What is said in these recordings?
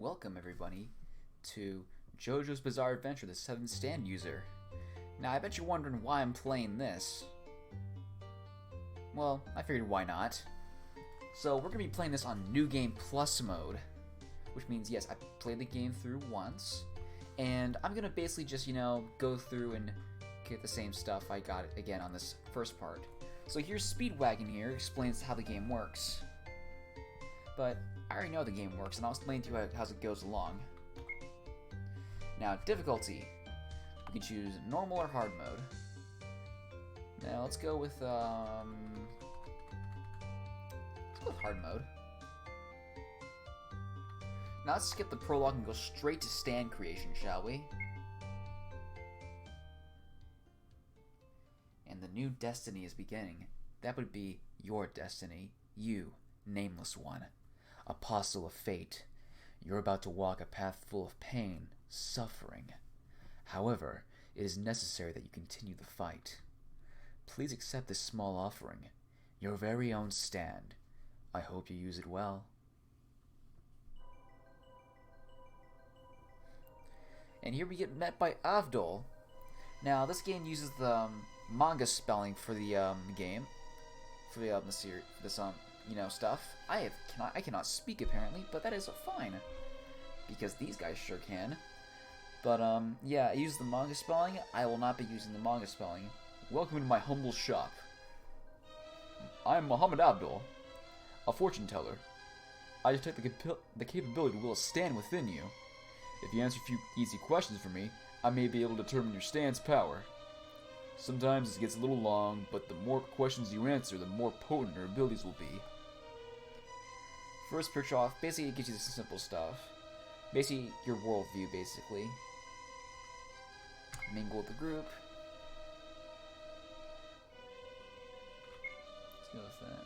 welcome everybody to JoJo's Bizarre Adventure, the 7th Stand User. Now, I bet you're wondering why I'm playing this. Well, I figured why not. So, we're going to be playing this on New Game Plus mode, which means, yes, I played the game through once, and I'm going to basically just, go through and get the same stuff I got again on this first part. So here's Speedwagon here, explains how the game works. But I already know the game works, and I'll explain to you how it goes along. Now, difficulty. We can choose normal or hard mode. Now, let's go with hard mode. Now, let's skip the prologue and go straight to stand creation, shall we? And the new destiny is beginning. That would be your destiny. You, nameless one. Apostle of fate. You're about to walk a path full of pain, suffering. However, it is necessary that you continue the fight. Please accept this small offering. Your very own stand. I hope you use it well. And here we get met by Avdol. Now, this game uses the manga spelling for the game, for the series, for this stuff. I cannot speak apparently, but that is fine because these guys sure can. But yeah, I use the manga spelling. I will not be using the manga spelling. Welcome to my humble shop. I'm Muhammad Abdul, a fortune teller. I detect the capability will stand within you. If you answer a few easy questions for me, I may be able to determine your stand's power. Sometimes it gets a little long, but the more questions you answer, the more potent your abilities will be. First picture off, basically it gives you some simple stuff. Basically, your worldview, basically. Mingle with the group. Let's go with that.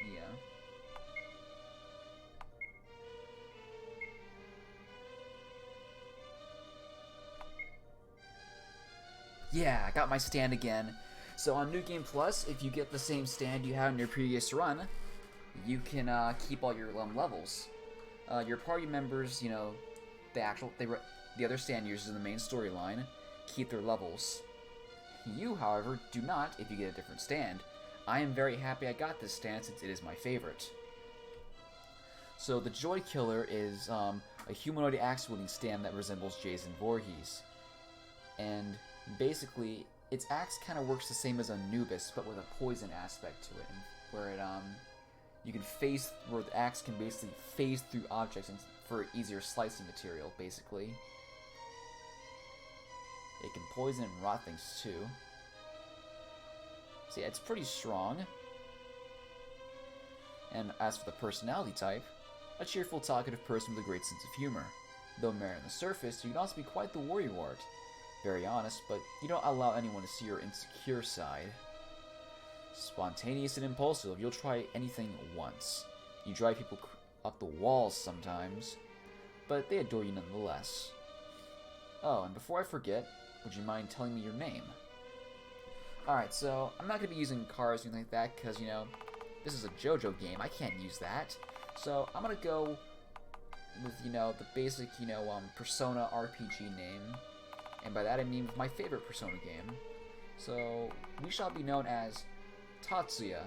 Yeah. Yeah, I got my stand again. So on New Game Plus, if you get the same stand you had in your previous run, you can keep all your levels. Your party members, the other stand users in the main storyline, keep their levels. You, however, do not if you get a different stand. I am very happy I got this stand since it is my favorite. So the Joy Killer is a humanoid axe-wielding stand that resembles Jason Voorhees. And basically, its axe kind of works the same as Anubis, but with a poison aspect to it, where the axe can basically phase through objects for easier slicing material, basically. It can poison and rot things too. So yeah, it's pretty strong. And as for the personality type, a cheerful, talkative person with a great sense of humor. Though merry on the surface, you can also be quite the warrior. Very honest, but you don't allow anyone to see your insecure side. Spontaneous and impulsive, you'll try anything once. You drive people up the walls sometimes, but they adore you nonetheless. Oh, and before I forget, would you mind telling me your name? Alright, so I'm not going to be using cars or anything like that, because, this is a JoJo game, I can't use that. So I'm going to go with, the basic, Persona RPG name. And by that I mean my favorite Persona game. So, we shall be known as Tatsuya.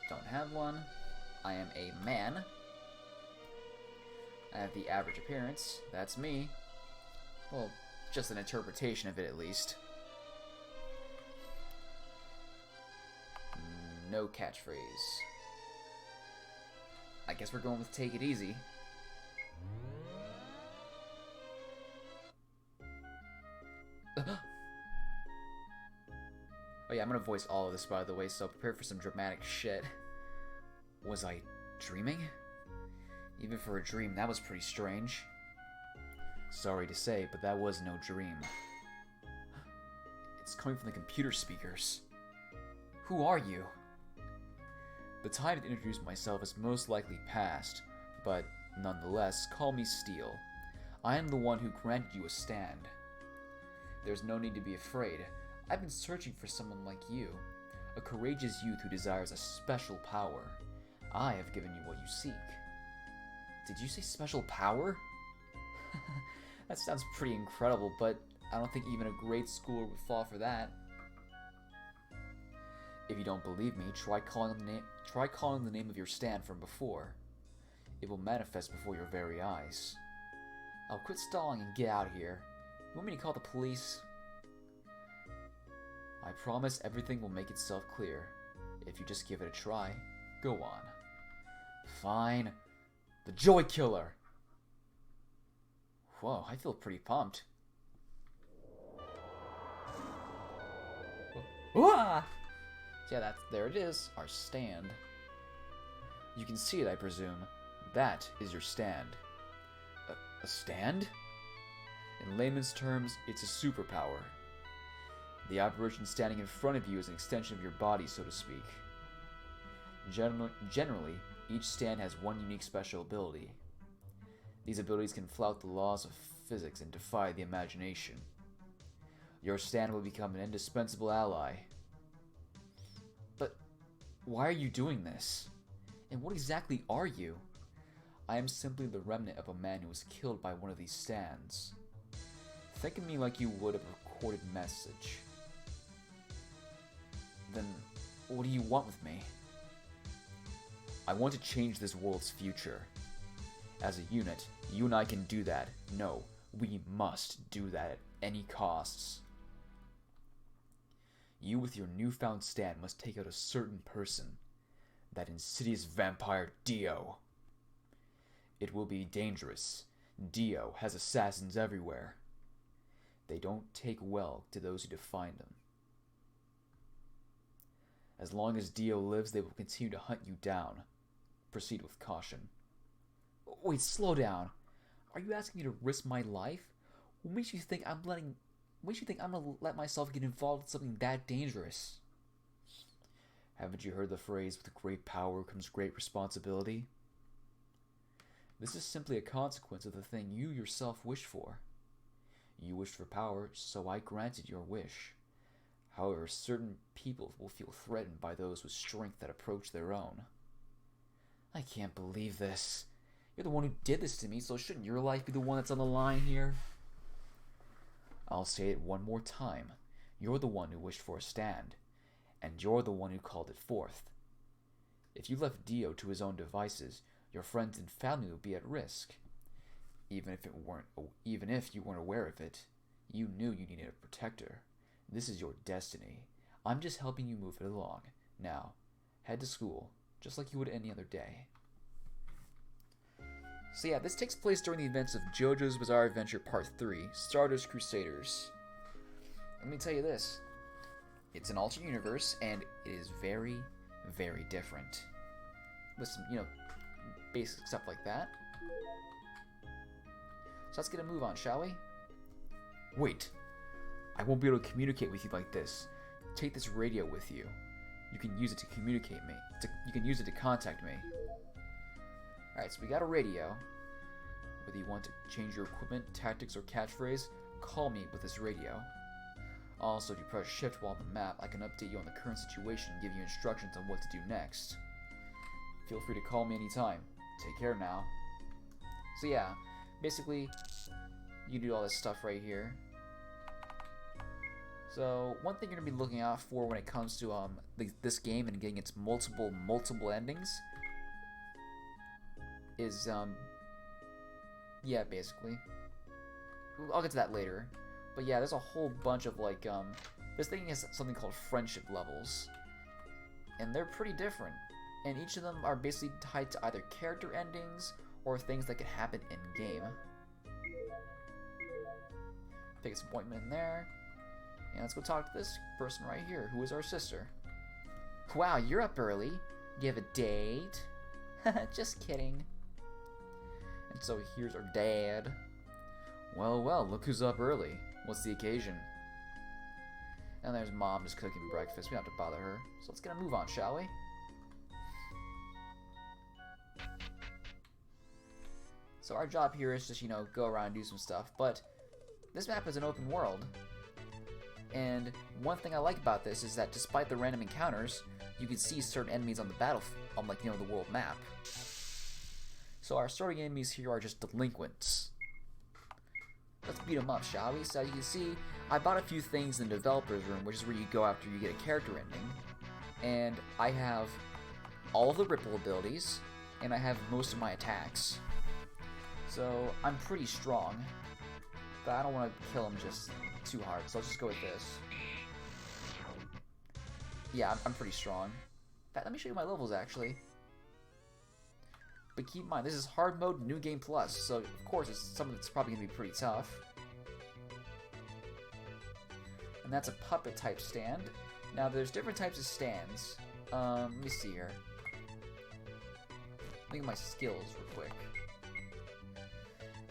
Don't have one. I am a man. I have the average appearance. That's me. Well, just an interpretation of it at least. No catchphrase. I guess we're going with take it easy. Oh yeah, I'm gonna voice all of this by the way, so prepare for some dramatic shit. Was I dreaming? Even for a dream, that was pretty strange. Sorry to say, but that was no dream. It's coming from the computer speakers. Who are you? The time to introduce myself is most likely past, but nonetheless, call me Steel. I am the one who granted you a stand. There's no need to be afraid. I've been searching for someone like you, a courageous youth who desires a special power. I have given you what you seek. Did you say special power? That sounds pretty incredible, but I don't think even a grade schooler would fall for that. If you don't believe me, try calling the name of your stand from before. It will manifest before your very eyes. I'll quit stalling and get out of here. You want me to call the police? I promise everything will make itself clear. If you just give it a try, go on. Fine. The Joy Killer! Whoa, I feel pretty pumped. Whoa. Yeah, there it is, our stand. You can see it, I presume. That is your stand. A stand? In layman's terms, it's a superpower. The apparition standing in front of you is an extension of your body, so to speak. Generally, each stand has one unique special ability. These abilities can flout the laws of physics and defy the imagination. Your stand will become an indispensable ally. But why are you doing this? And what exactly are you? I am simply the remnant of a man who was killed by one of these stands. Think of me like you would a recorded message. Then, what do you want with me? I want to change this world's future. As a unit, you and I can do that. No, we must do that at any costs. You with your newfound stand must take out a certain person. That insidious vampire Dio. It will be dangerous. Dio has assassins everywhere. They don't take well to those who define them. As long as Dio lives, they will continue to hunt you down. Proceed with caution. Wait, slow down. Are you asking me to risk my life? What makes you think I'm gonna let myself get involved in something that dangerous? Haven't you heard the phrase, with great power comes great responsibility? This is simply a consequence of the thing you yourself wish for. You wished for power, so I granted your wish. However, certain people will feel threatened by those with strength that approach their own. I can't believe this. You're the one who did this to me, so shouldn't your life be the one that's on the line here? I'll say it one more time. You're the one who wished for a stand, and you're the one who called it forth. If you left Dio to his own devices, your friends and family would be at risk. Even if you weren't aware of it, you knew you needed a protector. This is your destiny. I'm just helping you move it along. Now, head to school, just like you would any other day. So yeah, this takes place during the events of JoJo's Bizarre Adventure Part 3, Stardust Crusaders. Let me tell you this. It's an alternate universe, and it is very, very different. With some, basic stuff like that. So let's get a move on, shall we? Wait. I won't be able to communicate with you like this. Take this radio with you. You can use it to communicate me. You can use it to contact me. Alright, so we got a radio. Whether you want to change your equipment, tactics, or catchphrase, call me with this radio. Also, if you press shift while on the map, I can update you on the current situation and give you instructions on what to do next. Feel free to call me anytime. Take care now. So yeah, basically, you do all this stuff right here. So, one thing you're going to be looking out for when it comes to this game and getting its multiple endings is, yeah, basically. I'll get to that later. But yeah, there's a whole bunch of, this thing has something called friendship levels. And they're pretty different. And each of them are basically tied to either character endings or things that could happen in-game. Pick a appointment in there. And let's go talk to this person right here, who is our sister. Wow, you're up early. Do you have a date? Just kidding. And so here's our dad. Well, look who's up early. What's the occasion? And there's mom just cooking breakfast. We don't have to bother her. So let's get a move on, shall we? So our job here is just, you know, go around and do some stuff. But this map is an open world. And one thing I like about this is that despite the random encounters, you can see certain enemies on the battlefield, on, like, you know, the world map. So our starting enemies here are just delinquents. Let's beat them up, shall we? So you can see, I bought a few things in the developer's room, which is where you go after you get a character ending. And I have all of the ripple abilities, and I have most of my attacks. So I'm pretty strong, but I don't want to kill him just too hard, so let's just go with this. Yeah, I'm pretty strong. In fact, let me show you my levels, actually. But keep in mind, this is hard mode, New Game Plus, so of course it's something that's probably going to be pretty tough. And that's a puppet type stand. Now there's different types of stands. Let me see here. Look at my skills real quick.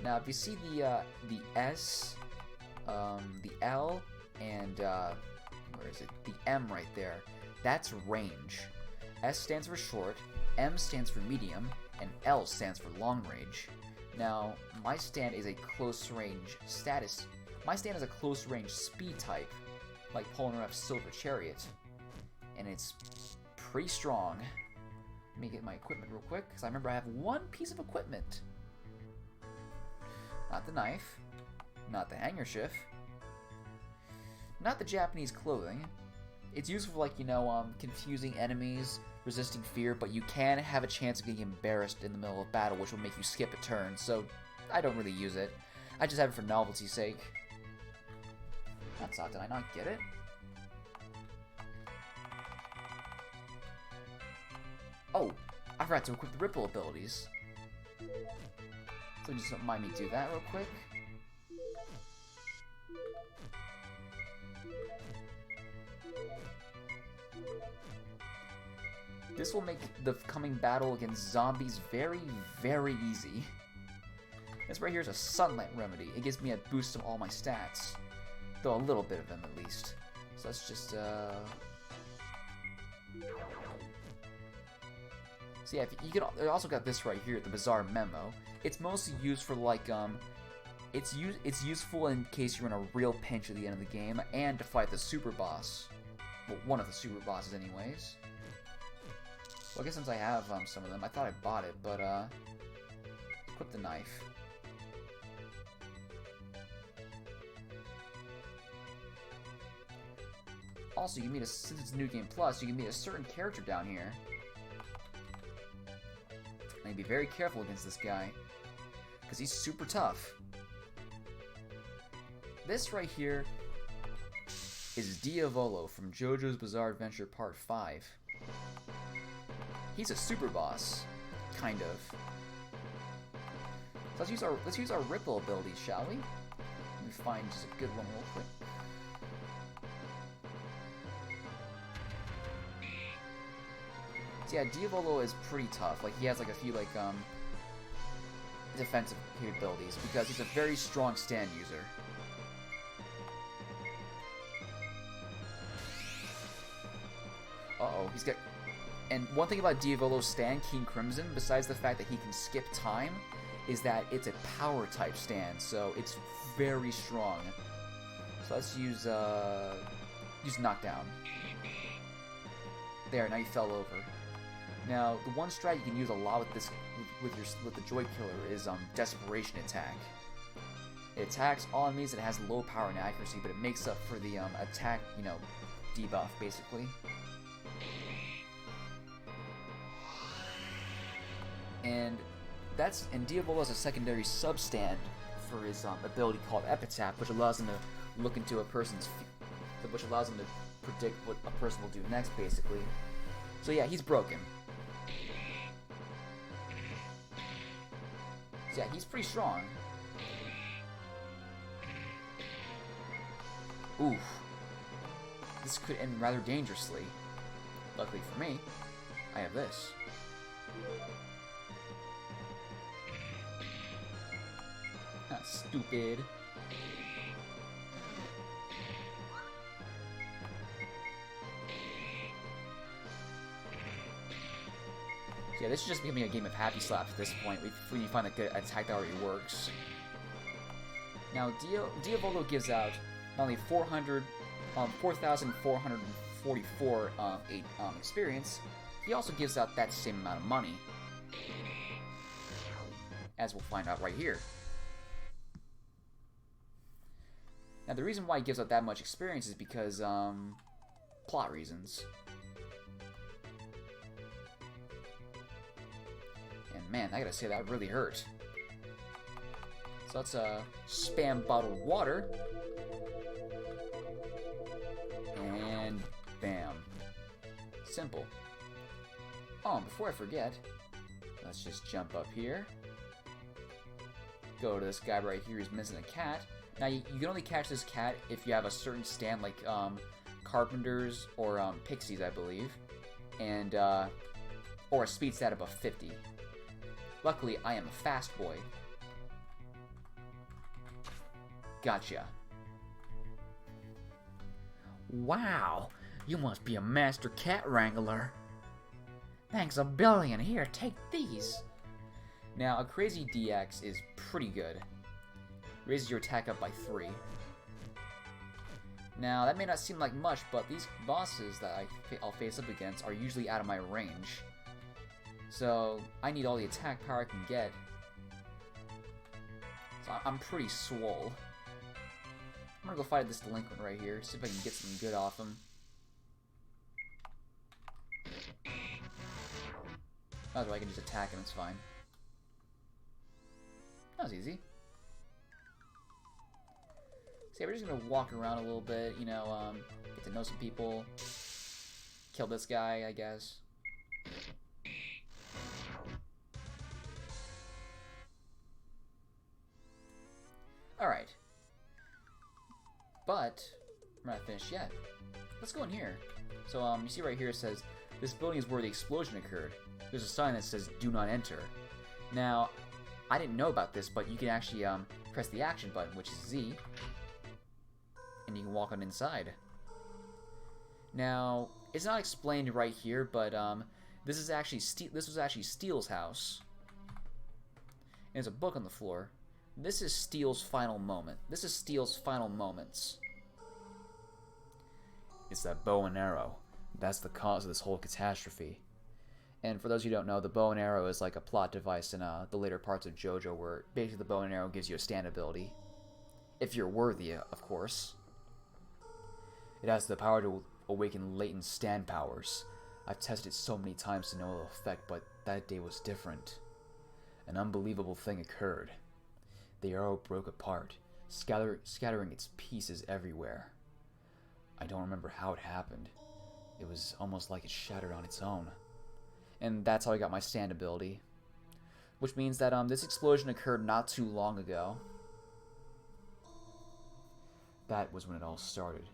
Now if you see the S, the L, and where is it? The M right there. That's range. S stands for short, M stands for medium, and L stands for long range. Now, my stand is a close range status. My stand is a close range speed type, like Polnareff's Silver Chariot, and it's pretty strong. Let me get my equipment real quick, because I remember I have one piece of equipment. Not the knife, not the hanger shift, not the Japanese clothing. It's useful for, like, you know, confusing enemies, resisting fear, but you can have a chance of getting embarrassed in the middle of battle, which will make you skip a turn, so I don't really use it. I just have it for novelty's sake. That's odd, did I not get it? Oh, I forgot to equip the ripple abilities. So just don't mind me do that real quick. This will make the coming battle against zombies very, very easy. This right here is a sunlight remedy. It gives me a boost of all my stats. Though a little bit of them at least. So let's just, So yeah, I also got this right here, the Bizarre Memo. It's mostly used for, like, it's useful in case you're in a real pinch at the end of the game, and to fight the super boss. Well, one of the super bosses anyways. Well, I guess since I have some of them, I thought I bought it, but equip the knife. Also, you can meet since it's New Game Plus, you can meet a certain character down here. And be very careful against this guy, because he's super tough. This right here is Diavolo from JoJo's Bizarre Adventure Part 5. He's a super boss, kind of. So let's use our ripple abilities, shall we? Let me find just a good one real quick. So yeah, Diavolo is pretty tough. Like, he has like a few like defensive capabilities because he's a very strong stand user. Uh-oh, he's got... And one thing about Diavolo's stand, King Crimson, besides the fact that he can skip time, is that it's a power type stand, so it's very strong. So let's use knockdown. There, now you fell over. Now, the one strat you can use a lot with this, with the Joy Killer is Desperation Attack. It attacks all enemies. It has low power and accuracy, but it makes up for the attack, you know, debuff basically. And Diavolo has a secondary substand for his ability called Epitaph, which allows him to look into a person's, which allows him to predict what a person will do next, basically. So yeah, he's broken. So yeah, he's pretty strong. Oof. This could end rather dangerously. Luckily for me, I have this. Stupid. So Yeah, this is just becoming a game of happy slaps at this point. When you find a good attack that already works. Now, Diavoldo gives out not only 4,444 experience, he also gives out that same amount of money. As we'll find out right here. Now, the reason why he gives out that much experience is because, plot reasons. And man, I gotta say, that really hurt. So let's, spam bottled water. And bam. Simple. Oh, and before I forget, let's just jump up here. Go to this guy right here who's missing a cat. Now, you can only catch this cat if you have a certain stand, like, Carpenters or, Pixies, I believe. And, or a speed stat above 50. Luckily, I am a fast boy. Gotcha. Wow, you must be a master cat wrangler. Thanks a billion. Here, take these. Now, a crazy DX is pretty good. Raises your attack up by 3. Now, that may not seem like much, but these bosses that I'll face up against are usually out of my range. So, I need all the attack power I can get. So, I'm pretty swole. I'm gonna go fight this delinquent right here, see if I can get something good off him. Otherwise, I can just attack him, it's fine. That was easy. So yeah, we're just gonna walk around a little bit, you know, get to know some people. Kill this guy, I guess. Alright. But, we're not finished yet. Let's go in here. So, you see right here it says, this building is where the explosion occurred. There's a sign that says, do not enter. Now, I didn't know about this, but you can actually, press the action button, which is Z, and you can walk on inside. Now, it's not explained right here, but, this was actually Steel's house. And there's a book on the floor. This is Steel's final moment. This is Steel's final moments. It's that bow and arrow. That's the cause of this whole catastrophe. And for those who don't know, the bow and arrow is like a plot device in the later parts of JoJo, where basically the bow and arrow gives you a stand ability. If you're worthy, of course. It has the power to awaken latent stand powers. I've tested it so many times to know the effect, but that day was different. An unbelievable thing occurred. The arrow broke apart, scattering its pieces everywhere. I don't remember how it happened. It was almost like it shattered on its own. And that's how I got my stand ability. Which means that this explosion occurred not too long ago. That was when it all started.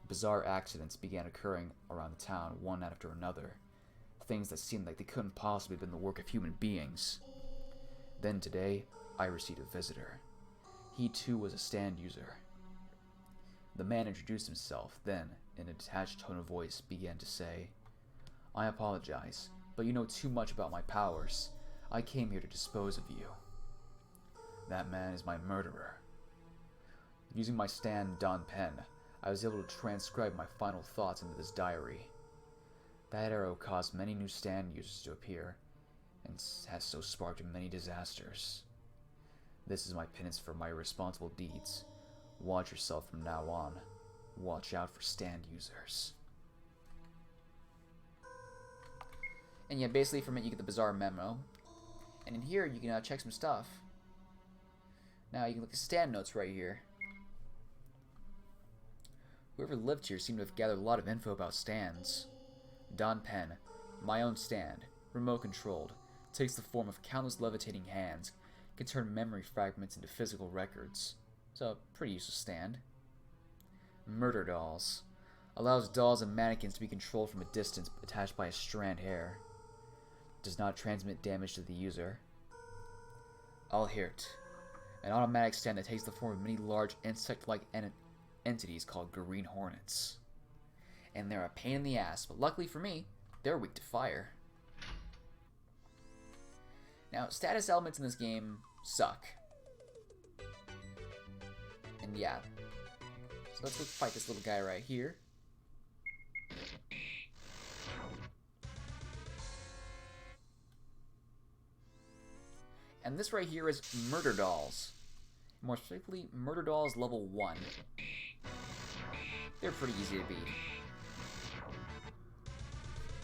Bizarre accidents began occurring around the town, one after another. Things that seemed like they couldn't possibly have been the work of human beings. Then today, I received a visitor. He too was a stand user. The man introduced himself, then, in a detached tone of voice, began to say, I apologize, but you know too much about my powers. I came here to dispose of you. That man is my murderer. Using my stand Don Pen, I was able to transcribe my final thoughts into this diary. That arrow caused many new stand users to appear, and has so sparked many disasters. This is my penance for my irresponsible deeds. Watch yourself from now on. Watch out for stand users. And yeah, basically from it you get the bizarre memo. And in here you can check some stuff. Now you can look at stand notes right here. Whoever lived here seemed to have gathered a lot of info about stands. Don Pen, my own stand, remote controlled, takes the form of countless levitating hands, can turn memory fragments into physical records. So, pretty useful stand. Murder dolls. Allows dolls and mannequins to be controlled from a distance attached by a strand hair. Does not transmit damage to the user. Alhirt. An automatic stand that takes the form of many large insect-like entities called green hornets. And they're a pain in the ass, but luckily for me, they're weak to fire. Now, status elements in this game suck. And yeah. So let's go fight this little guy right here. And this right here is Murder Dolls. More specifically, Murder Dolls level 1. They're pretty easy to beat.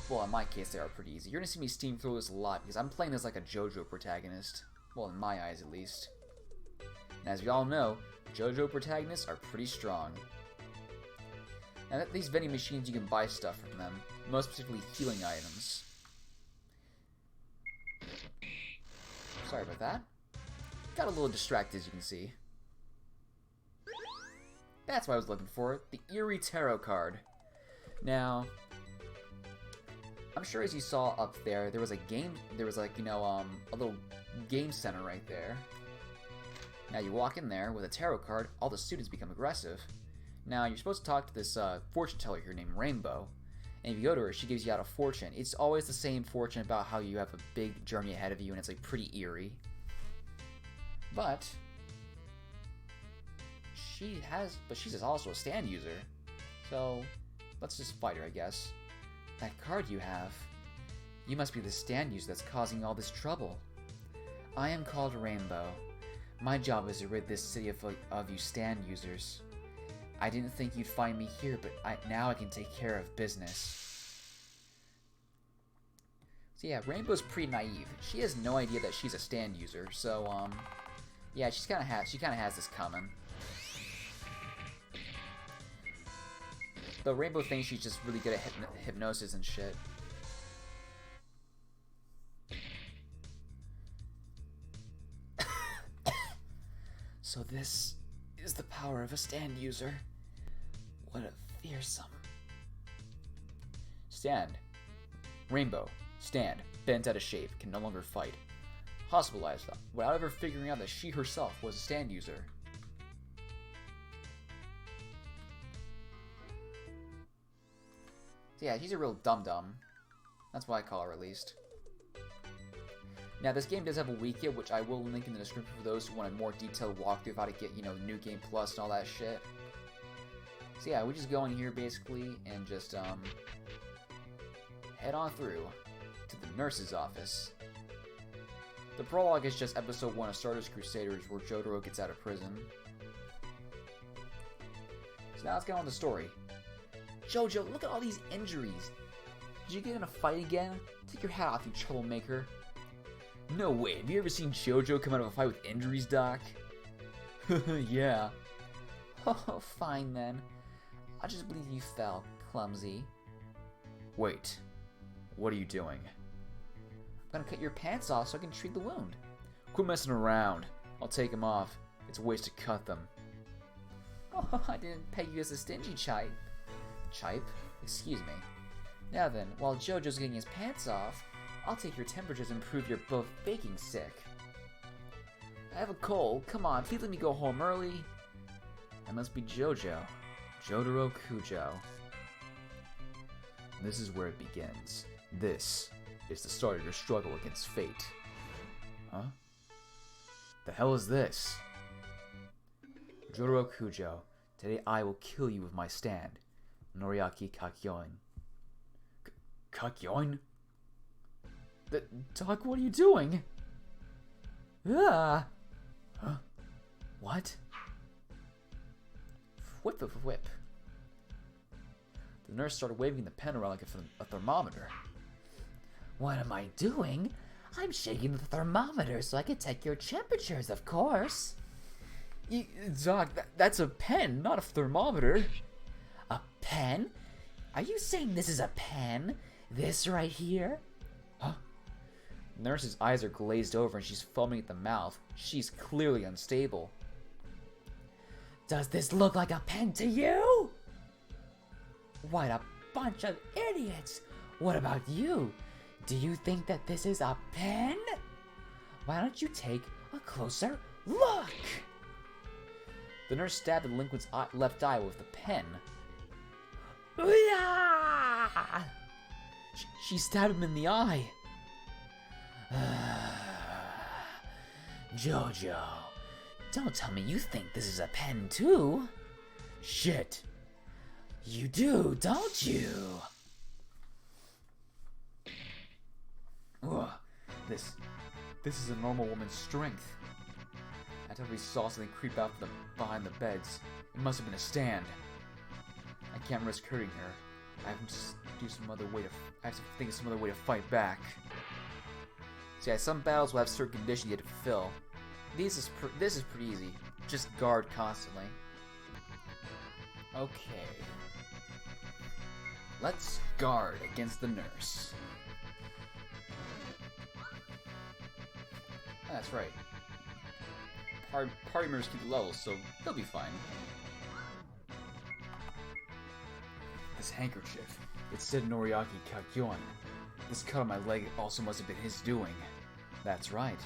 Well, in my case, they are pretty easy. You're gonna see me steam through this a lot because I'm playing this like a JoJo protagonist. Well, in my eyes, at least. And as we all know, JoJo protagonists are pretty strong. And at these vending machines, you can buy stuff from them, most specifically healing items. Sorry about that. Got a little distracted, as you can see. That's what I was looking for, the Eerie Tarot card. Now, I'm sure as you saw up there, there was a game, there was like, a little game center right there. Now you walk in there with a tarot card, all the students become aggressive. Now you're supposed to talk to this fortune teller here named Rainbow. And if you go to her, she gives you out a fortune. It's always the same fortune about how you have a big journey ahead of you and it's like pretty eerie. But she's also a stand user. So let's just fight her, I guess. That card you have. You must be the stand user that's causing all this trouble. I am called Rainbow. My job is to rid this city of you stand users. I didn't think you'd find me here, but now I can take care of business. So yeah, Rainbow's pretty naive. She has no idea that she's a stand user, so yeah, she kind of has this coming. Though Rainbow thinks she's just really good at hypnosis and shit. So this is the power of a stand user. What a fearsome. Stand. Rainbow. Stand. Bent out of shape. Can no longer fight. Hospitalized, without ever figuring out that she herself was a stand user. So yeah, she's a real dum-dum. That's what I call her, at least. Now, this game does have a wiki, which I will link in the description for those who want a more detailed walkthrough of how to get, New Game Plus and all that shit. So yeah, we just go in here, basically, and just, head on through to the nurse's office. The prologue is just episode 1 of Stardust Crusaders, where JoJo gets out of prison. So now let's get on with the story. JoJo, look at all these injuries. Did you get in a fight again? Take your hat off, you troublemaker. No way, have you ever seen JoJo come out of a fight with injuries, Doc? Yeah. Oh, fine then. I just believe you fell, clumsy. Wait, what are you doing? I'm gonna cut your pants off so I can treat the wound. Quit messing around. I'll take them off. It's a waste to cut them. Oh, I didn't peg you as a stingy chipe. Chipe? Excuse me. Now then, while JoJo's getting his pants off, I'll take your temperatures and prove you're both faking sick. I have a cold. Come on, please let me go home early. I must be JoJo. Jotaro Kujo. This is where it begins. This is the start of your struggle against fate. Huh? The hell is this? Jotaro Kujo, today I will kill you with my stand. Noriaki Kakyoin. Kakyoin? Doc, what are you doing? Ah! Huh? What? Whip. The nurse started waving the pen around like a thermometer. What am I doing? I'm shaking the thermometer so I can take your temperatures, of course. Doc, that's a pen, not a thermometer. A pen? Are you saying this is a pen? This right here? Huh? The nurse's eyes are glazed over and she's foaming at the mouth. She's clearly unstable. Does this look like a pen to you? What a bunch of idiots! What about you? Do you think that this is a pen? Why don't you take a closer look? The nurse stabbed the delinquent's left eye with the pen. She stabbed him in the eye. JoJo, don't tell me you think this is a pen too. Shit. You do, don't you? Ugh. This is a normal woman's strength. I definitely saw something creep out from behind the beds. It must have been a stand. I can't risk hurting her. I have to think of some other way to fight back. See, some battles will have certain conditions you have to fulfill. This is pretty easy. Just guard constantly. Okay. Let's guard against the nurse. Oh, that's right. Party members keep the levels, so they'll be fine. This handkerchief. It said Noriaki Kakyoin. This cut on my leg also must have been his doing. That's right.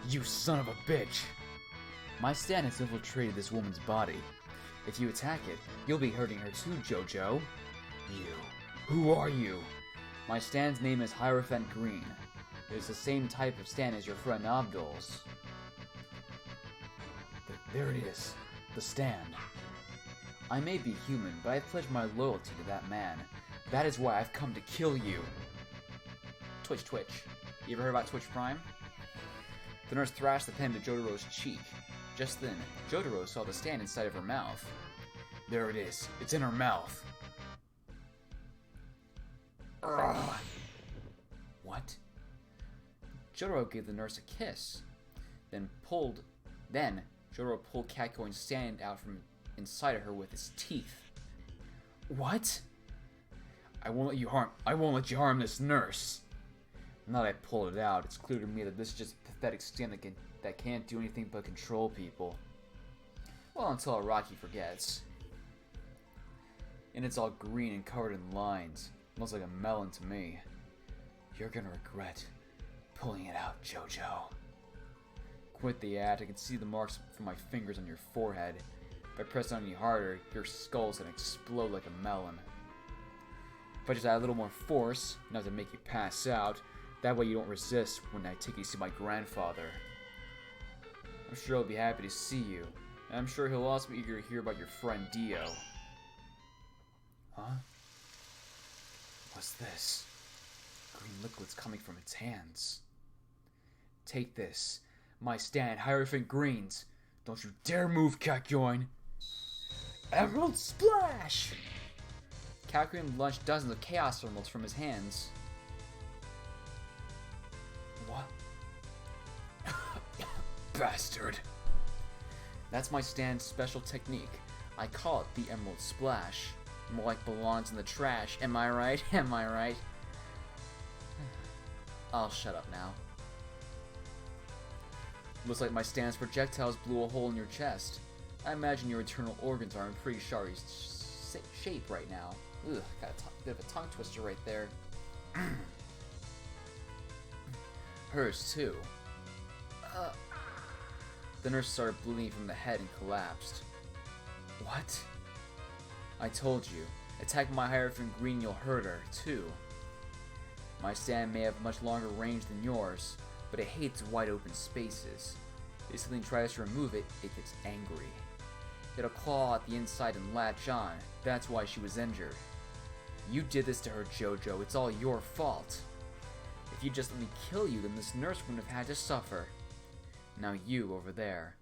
You son of a bitch! My stand has infiltrated this woman's body. If you attack it, you'll be hurting her too, JoJo. Who are you? My stand's name is Hierophant Green. It is the same type of stand as your friend Abdul's. There it is. The stand. I may be human, but I've pledged my loyalty to that man. That is why I've come to kill you. Twitch. You ever heard about Twitch Prime? The nurse thrashed the pen to Jotaro's cheek. Just then, Jotaro saw the stand inside of her mouth. There it is. It's in her mouth. Ugh. What? Jotaro gave the nurse a kiss. Then Jotaro pulled Kakyoin's stand out from inside of her with his teeth. What? I won't let you harm this nurse. Now that I pulled it out, it's clear to me that this is just a pathetic stand that can't do anything but control people. Well, until Araki forgets. And it's all green and covered in lines. Smells like a melon to me. You're gonna regret pulling it out, JoJo. Quit the act. I can see the marks from my fingers on your forehead. If I press on any harder, your skull's gonna explode like a melon. If I just add a little more force, not to make you pass out, that way you don't resist when I take you to see my grandfather. I'm sure he'll be happy to see you, and I'm sure he'll also be eager to hear about your friend Dio. Huh? What's this? Green liquid's coming from its hands. Take this. My stand, Hierophant Greens. Don't you dare move, Kakyoin. Emerald Splash! Kakyoin launched dozens of Chaos Emeralds from his hands. What? Bastard. That's my stand's special technique. I call it the Emerald Splash. More like belongs in the trash. Am I right? Am I right? I'll shut up now. Looks like my stand's projectiles blew a hole in your chest. I imagine your internal organs are in pretty sorry shape right now. Ugh, got a bit of a tongue twister right there. Hers too. The nurse started bleeding from the head and collapsed. What? I told you. Attack my Hierophant Green, you'll hurt her too. My stand may have much longer range than yours, but it hates wide open spaces. If something tries to remove it, it gets angry. It'll claw at the inside and latch on. That's why she was injured. You did this to her, JoJo. It's all your fault. If you just let me kill you, then this nurse wouldn't have had to suffer. Now you, over there.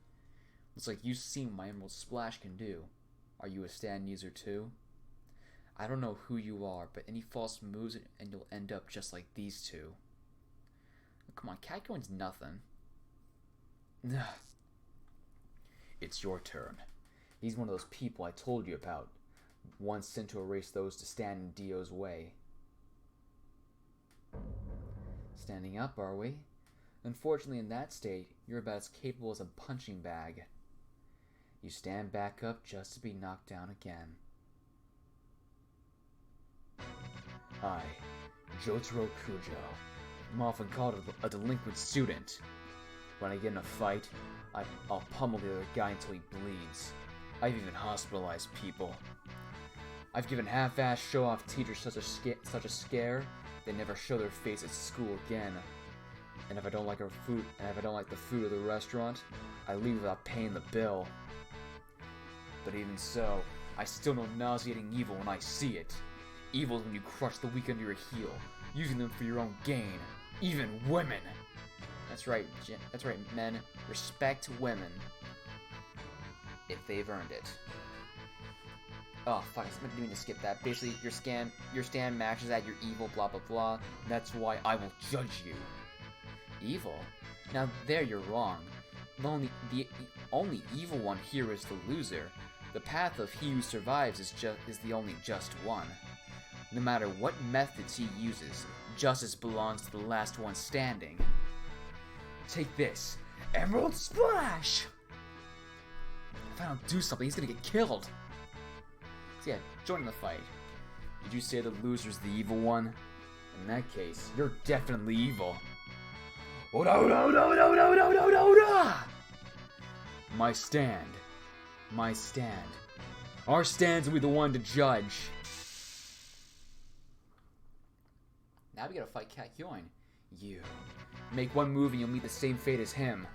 Looks like you've seen what my Emerald Splash can do. Are you a stand user too? I don't know who you are, but any false moves and you'll end up just like these two. Oh, come on, Kakyoin's nothing. It's your turn. He's one of those people I told you about, once sent to erase those to stand in Dio's way. Standing up, are we? Unfortunately, in that state, you're about as capable as a punching bag. You stand back up just to be knocked down again. Hi, Jotaro Kujo. I'm often called a delinquent student. When I get in a fight, I'll pummel the other guy until he bleeds. I've even hospitalized people. I've given half-assed show-off teachers such a scare, they never show their face at school again. And if I don't like the food of the restaurant, I leave without paying the bill. But even so, I still know nauseating evil when I see it. Evil is when you crush the weak under your heel, using them for your own gain. Even women! That's right, men. Respect women. If they've earned it. Oh, fuck, I didn't mean to skip that. Basically, your stand matches at your evil, blah, blah, blah. That's why I will judge you. Evil? Now, there you're wrong. The only evil one here is the loser. The path of he who survives is the only just one. No matter what methods he uses, justice belongs to the last one standing. Take this. Emerald Splash! If I don't do something, he's gonna get killed. So yeah, join the fight. Did you say the loser's the evil one? In that case, you're definitely evil. My stand. My stand. Our stands will be the one to judge. Now we gotta fight Kakyoin. You. Make one move and you'll meet the same fate as him.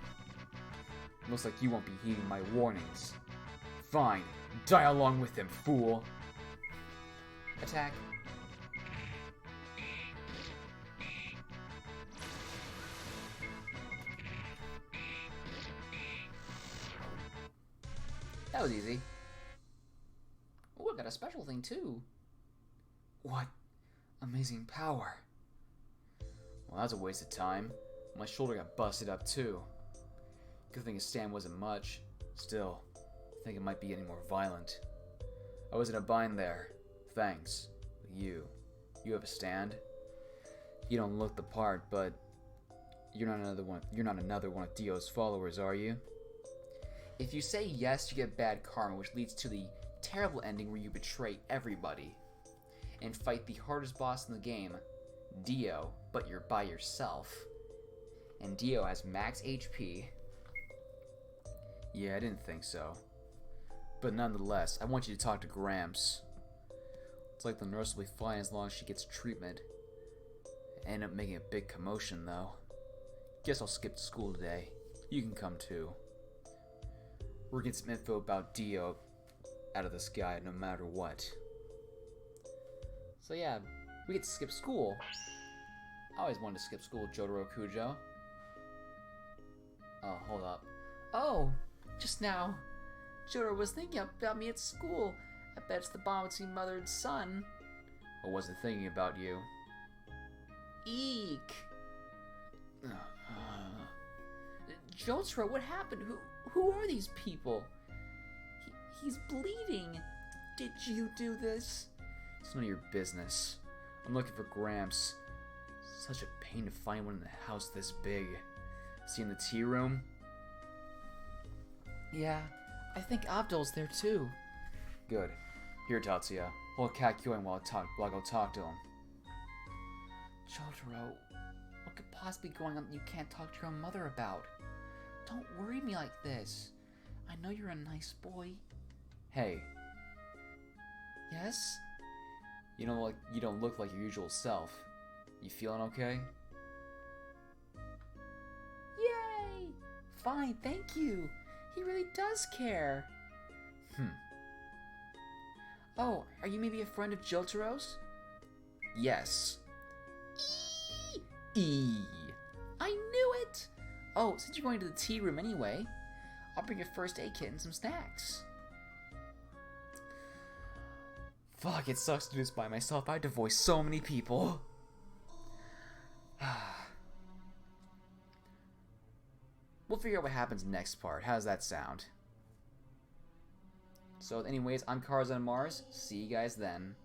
Looks like you won't be heeding my warnings. Fine. Die along with him, fool. Attack. That was easy. Oh, I got a special thing too. What amazing power. Well, that was a waste of time. My shoulder got busted up too. Good thing his stand wasn't much. Still, I think it might be getting more violent. I was in a bind there. Thanks. You have a stand? You don't look the part, but you're not another one of Dio's followers, are you? If you say yes, you get bad karma, which leads to the terrible ending where you betray everybody and fight the hardest boss in the game, Dio, but you're by yourself. And Dio has max HP. Yeah, I didn't think so. But nonetheless, I want you to talk to Gramps. It's like the nurse will be fine as long as she gets treatment. I end up making a big commotion, though. Guess I'll skip school today. You can come too. We're getting some info about Dio out of this guy no matter what. So yeah, we get to skip school. I always wanted to skip school, Jotaro Kujo. Oh, hold up. Oh, just now, Jotaro was thinking about me at school. I bet it's the bond between mother and son. I wasn't thinking about you. Eek. Jotaro, what happened? Who are these people? He's bleeding. Did you do this? It's none of your business. I'm looking for Gramps. Such a pain to find one in a house this big. See in the tea room? Yeah, I think Abdul's there too. Good. Here, Tatsuya. Hold Kakyoin while I go talk to him. Jotaro, what could possibly be going on that you can't talk to your own mother about? Don't worry me like this. I know you're a nice boy. Hey. Yes? You don't look like your usual self. You feeling okay? Yay! Fine, thank you. He really does care. Oh, are you maybe a friend of Jotaro's? Yes. I knew it! Oh, since you're going to the tea room anyway, I'll bring your first aid kit and some snacks. Fuck, it sucks to do this by myself. I had to voice so many people. We'll figure out what happens next part. How does that sound? So anyways, I'm Cars on Mars. See you guys then.